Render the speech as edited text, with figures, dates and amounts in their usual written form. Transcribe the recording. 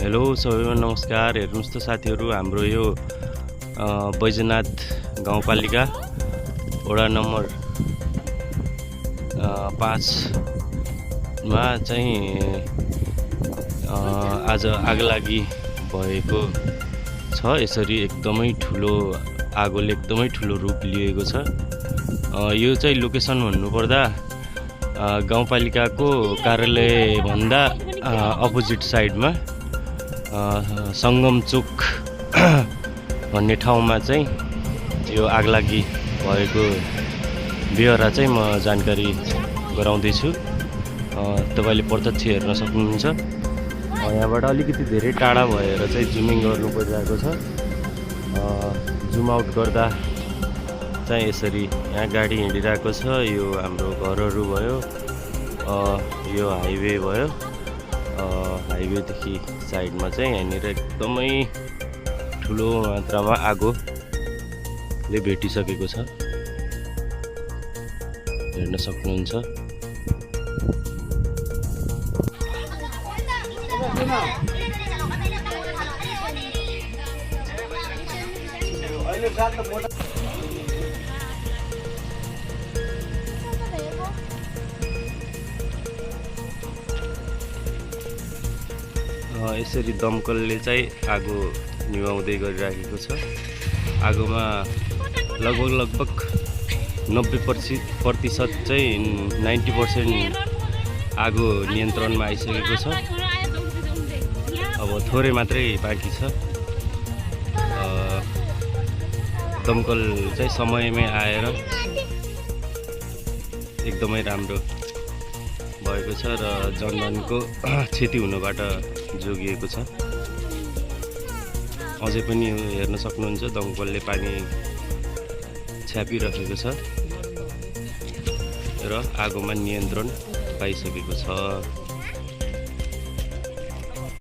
Hello सबैमा नमस्कार। हेर्नुस् त साथीहरु, हाम्रो यो बैजनाथ गाउँपालिका वडा नम्बर 5 मा चाहिँ आज आगलागी भएको छ। यसरी एकदमै ठुलो आगोले एकदमै ठुलो रूप लिएको छ। यो चाहिँ लोकेसन भन्नुपर्दा गाउँपालिकाको कार्यालय भन्दा अपोजिट साइडमा संगम चोक भन्ने ठाउँमा चाहिँ यो आगलागी भएको बेहोरा चाहिँ म जानकारी गराउँदैछु। तपाईले प्रत्यक्ष हेर्न सक्नुहुन्छ। यहाँबाट अलिकति धेरै टाढा भएर चाहिँ जुमिङ गर्नु परिरहेको छ। जुम आउट गर्दा चाहिँ यसरी यहाँ गाडी हिँडिरहेको छ। यो हाम्रो घरहरू भयो, यो हाइवे भयो। हाइवेदेखि साइडमा चाहिँ यहाँनिर एकदमै ठुलो मात्रामा आगोले भेटिसकेको छ, हेर्न सक्नुहुन्छ। यसरी दमकलले चाहिँ आगो निभाउँदै गरिरहेको छ। आगोमा लगभग 90% चाहिँ 90% आगो नियन्त्रणमा आइसकेको छ। अब थोरै मात्रै बाँकी छ। दमकल चाहिँ समयमै आएर एकदमै राम्रो भएको छ र जनधनको क्षति हुनबाट जोगिएको छ। अझै पनि हेर्न सक्नुहुन्छ, दमकलले पानी छ्यापिरहेको छ र आगोमा नियन्त्रण पाइसकेको छ।